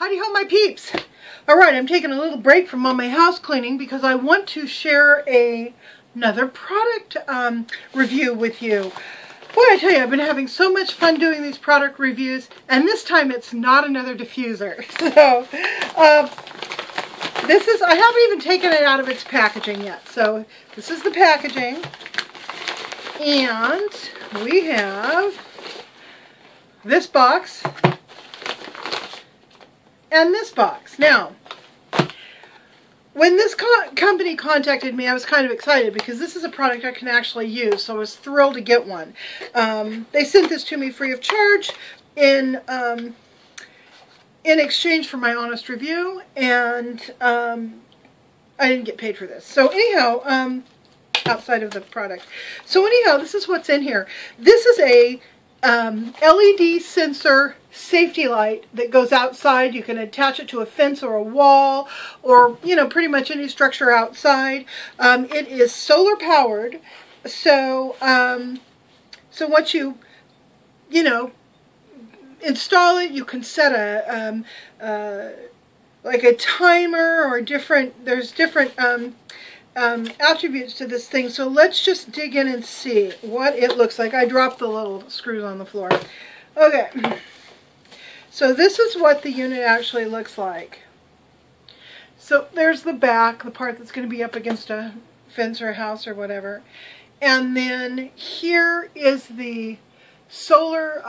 Howdy ho, my peeps. Alright, I'm taking a little break from all my house cleaning because I want to share another product review with you. Boy, I tell you, I've been having so much fun doing these product reviews, and this time it's not another diffuser. So, this is, I haven't even taken it out of its packaging yet. So, this is the packaging, and we have this box and this box. Now, when this company contacted me, I was kind of excited because this is a product I can actually use, so I was thrilled to get one. They sent this to me free of charge in exchange for my honest review, and I didn't get paid for this. So anyhow, outside of the product. So anyhow, this is what's in here. This is a LED sensor safety light that goes outside. You can attach it to a fence or a wall, or pretty much any structure outside. It is solar powered, so so once you install it, you can set a like a timer or there's different attributes to this thing. So let's just dig in and see what it looks like. I dropped the little screws on the floor. Okay, so this is what the unit actually looks like. So there's the back, the part that's going to be up against a fence or a house or whatever. And then here is the solar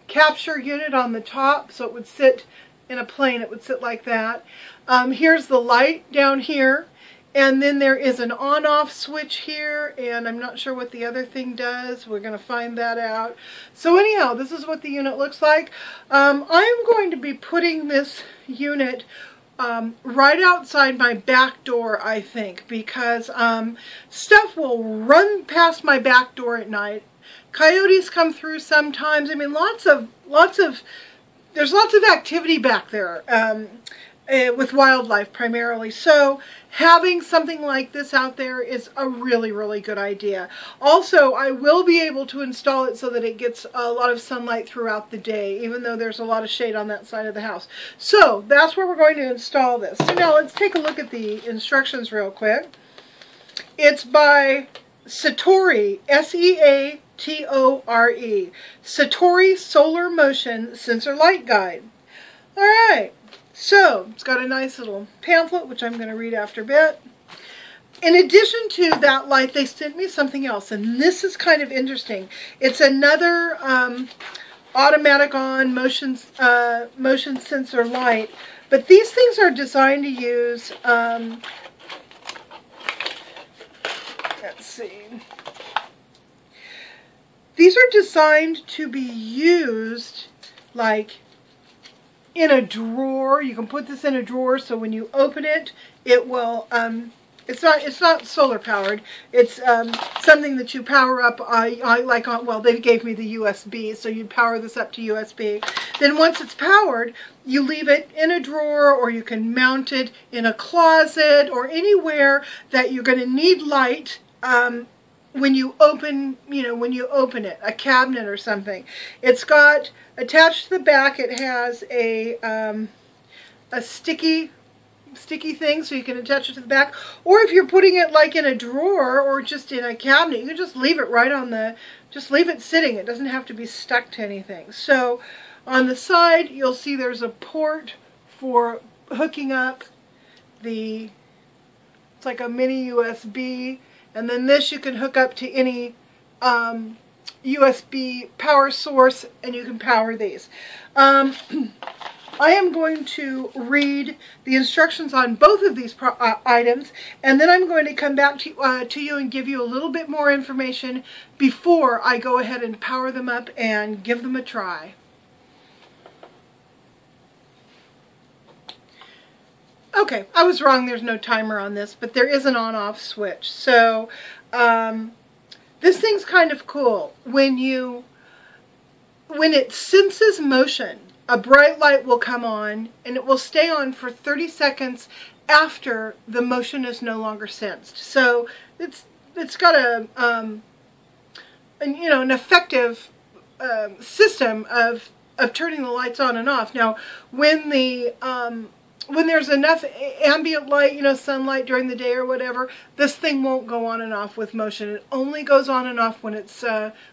capture unit on the top. So it would sit in a plane, it would sit like that. Here's the light down here. And then there is an on-off switch here, and I'm not sure what the other thing does. We're going to find that out. So anyhow, this is what the unit looks like. I'm going to be putting this unit right outside my back door, I think, because stuff will run past my back door at night. Coyotes come through sometimes. I mean, there's lots of activity back there. With wildlife primarily. So having something like this out there is a really, really good idea. Also, I will be able to install it so that it gets a lot of sunlight throughout the day, even though there's a lot of shade on that side of the house. So that's where we're going to install this. So now let's take a look at the instructions real quick. It's by Seatore, S-E-A-T-O-R-E. Seatore Solar Motion Sensor Light Guide. Alright. So, it's got a nice little pamphlet, which I'm going to read after a bit. In addition to that light, they sent me something else, and this is kind of interesting. It's another automatic on motion sensor light, but these things are designed to use, let's see, these are designed to be used like in a drawer. You can put this in a drawer, so when you open it, it will, it's not solar powered. It's something that you power up, well, they gave me the USB, so you power this up to USB. Then once it's powered, you leave it in a drawer, or you can mount it in a closet, or anywhere that you're going to need light, when you open, it, a cabinet or something. It's got, attached to the back, it has a sticky thing, so you can attach it to the back. Or if you're putting it like in a drawer or just in a cabinet, you can just leave it right on just leave it sitting. It doesn't have to be stuck to anything. So on the side, you'll see there's a port for hooking up it's like a mini USB. And then this you can hook up to any USB power source, and you can power these. I am going to read the instructions on both of these items, and then I'm going to come back to you and give you a little bit more information before I go ahead and power them up and give them a try. Okay, I was wrong, there's no timer on this, but there is an on-off switch. So, this thing's kind of cool. When it senses motion, a bright light will come on, and it will stay on for 30 seconds after the motion is no longer sensed. So, it's got an effective system of of turning the lights on and off. Now, when there's enough ambient light, you know, sunlight during the day or whatever, this thing won't go on and off with motion. It only goes on and off when it's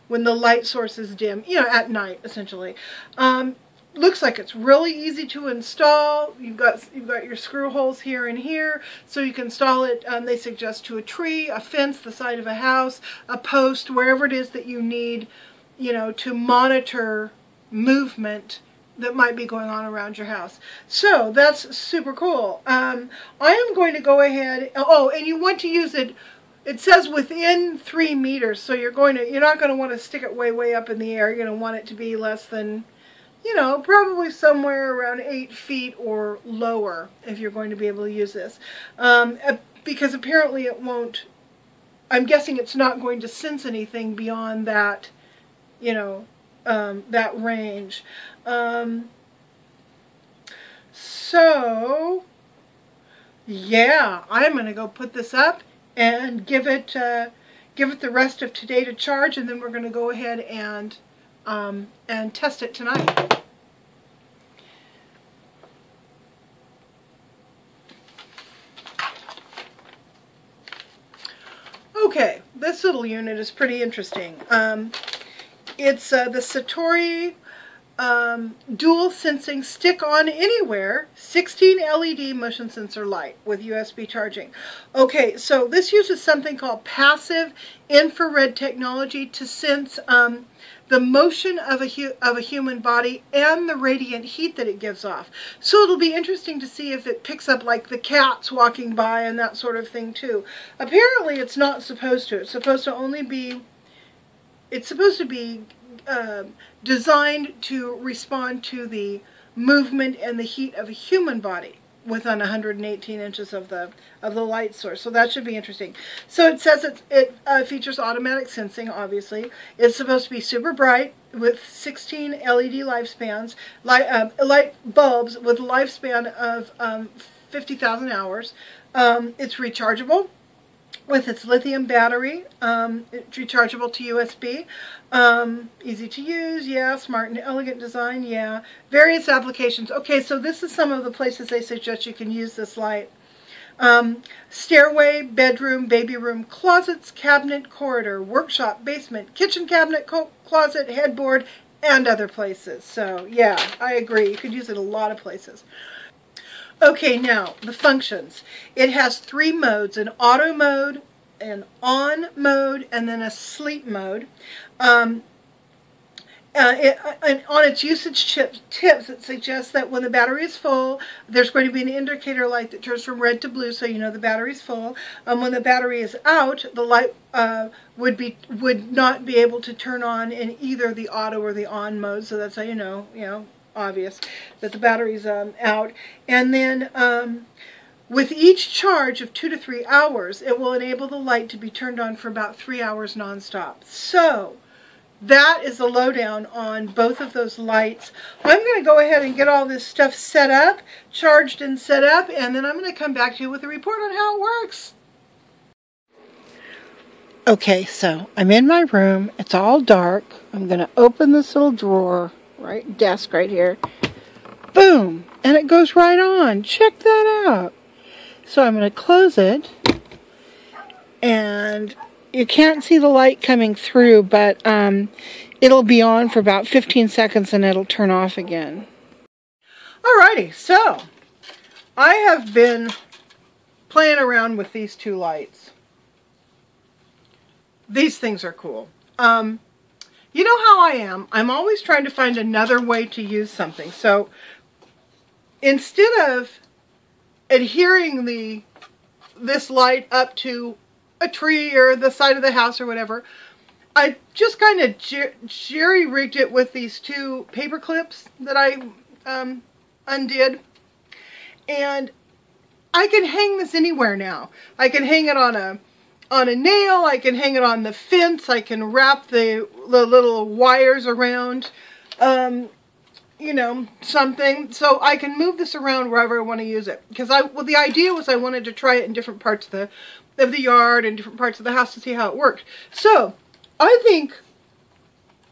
when the light source is dim, you know, at night essentially. Looks like it's really easy to install. You've got your screw holes here and here, so you can install it. They suggest to a tree, a fence, the side of a house, a post, wherever it is that you need, you know, to monitor movement that might be going on around your house. So that's super cool. I am going to go ahead. Oh, and you want to use it. It says within 3 meters, so you're not going to want to stick it way up in the air. You're going to want it to be less than, you know, probably somewhere around 8 feet or lower if you're going to be able to use this. Because apparently it won't. I'm guessing it's not going to sense anything beyond that, you know, that range. So yeah, I'm going to go put this up and give it the rest of today to charge, and then we're going to go ahead and test it tonight. Okay, this little unit is pretty interesting. It's the Seatore dual sensing stick on anywhere 16 LED motion sensor light with USB charging. Okay, so this uses something called passive infrared technology to sense the motion of a human body and the radiant heat that it gives off. So it'll be interesting to see if it picks up like the cats walking by and that sort of thing too. Apparently it's not supposed to. It's supposed to only be, it's supposed to be designed to respond to the movement and the heat of a human body within 118 inches of the light source. So that should be interesting. So it says it features automatic sensing, obviously. It's supposed to be super bright with 16 LED lifespans, light bulbs with a lifespan of 50,000 hours. It's rechargeable with its lithium battery. It's rechargeable to USB. Easy to use, yeah. Smart and elegant design, yeah. Various applications. Okay, so this is some of the places they suggest you can use this light. Stairway, bedroom, baby room, closets, cabinet, corridor, workshop, basement, kitchen cabinet, closet, headboard, and other places. So yeah, I agree. You could use it a lot of places. Okay, now the functions. It has 3 modes: an auto mode, an on mode, and then a sleep mode. On its usage tips, it suggests that when the battery is full, there's going to be an indicator light that turns from red to blue, so you know the battery's full. When the battery is out, the light would not be able to turn on in either the auto or the on mode, so that's how you know, obvious that the battery's out. And then with each charge of 2 to 3 hours, it will enable the light to be turned on for about 3 hours nonstop. So that is the lowdown on both of those lights. I'm going to go ahead and get all this stuff set up, charged and set up, and then I'm going to come back to you with a report on how it works. Okay, so I'm in my room. It's all dark. I'm going to open this little drawer, desk right here. Boom! And it goes right on. Check that out. So I'm going to close it, and you can't see the light coming through, but it'll be on for about 15 seconds and it'll turn off again. Alrighty, so I have been playing around with these 2 lights. These things are cool. You know how I am. I'm always trying to find another way to use something. So instead of adhering this light up to a tree or the side of the house or whatever, I just kind of jerry-rigged it with these 2 paper clips that I undid. And I can hang this anywhere now. I can hang it on a nail, I can hang it on the fence, I can wrap the little wires around, you know, something. So I can move this around wherever I want to use it. Because the idea was I wanted to try it in different parts of the yard and different parts of the house to see how it worked. So I think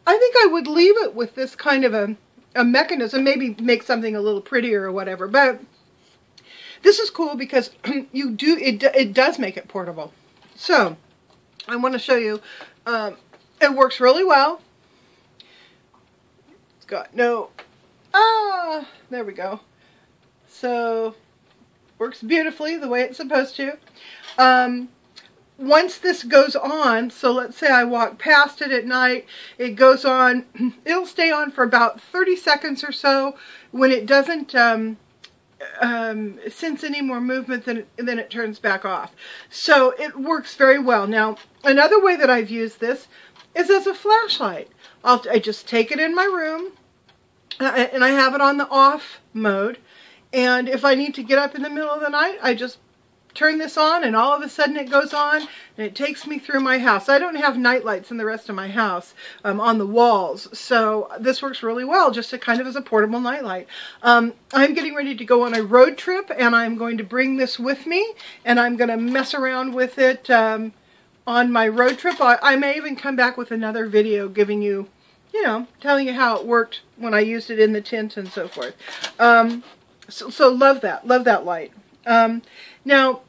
I would leave it with this kind of mechanism, maybe make something a little prettier or whatever. But this is cool because it does make it portable. So I want to show you. It works really well. It's got no. There we go. So works beautifully the way it's supposed to. Once this goes on, so let's say I walk past it at night, it goes on, it'll stay on for about 30 seconds or so. When it doesn't sense any more movement, then it turns back off. So it works very well. Now, another way that I've used this is as a flashlight. I just take it in my room, and I have it on the off mode. And if I need to get up in the middle of the night, I just turn this on, and all of a sudden it goes on, and it takes me through my house. I don't have night lights in the rest of my house on the walls, so this works really well, just kind of as a portable night light. I'm getting ready to go on a road trip, and I'm going to bring this with me, and I'm going to mess around with it on my road trip. I may even come back with another video giving you, telling you how it worked when I used it in the tent and so forth. So love that light. Now,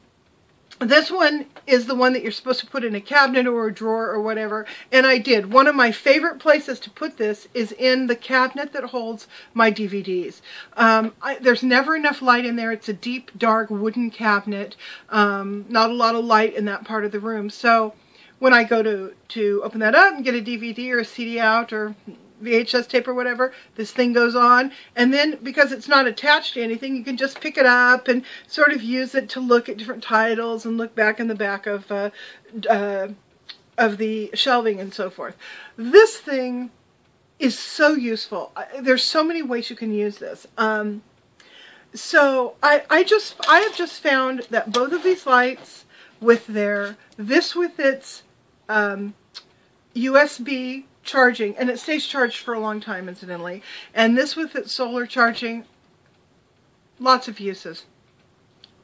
this one is the one that you're supposed to put in a cabinet or a drawer or whatever, and I did. One of my favorite places to put this is in the cabinet that holds my DVDs. There's never enough light in there. It's a deep, dark wooden cabinet. Not a lot of light in that part of the room. So when I go to open that up and get a DVD or a CD out or VHS tape or whatever, this thing goes on, and then because it's not attached to anything, you can just pick it up and sort of use it to look at different titles and look back in the back of the shelving and so forth. This thing is so useful. There's so many ways you can use this. So I have just found that both of these lights with its USB charging, and it stays charged for a long time, incidentally, and this with its solar charging, lots of uses.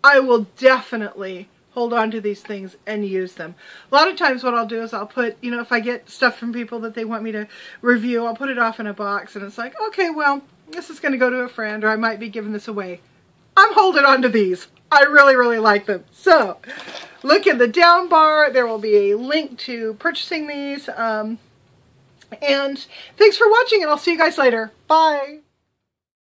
I will definitely hold on to these things and use them. A lot of times what I'll do is I'll put, if I get stuff from people that they want me to review, I'll put it off in a box, and it's like, okay, well, this is going to go to a friend, or I might be giving this away. I'm holding on to these. I really, really like them. So, look in the down bar. There will be a link to purchasing these. And thanks for watching, and I'll see you guys later. Bye!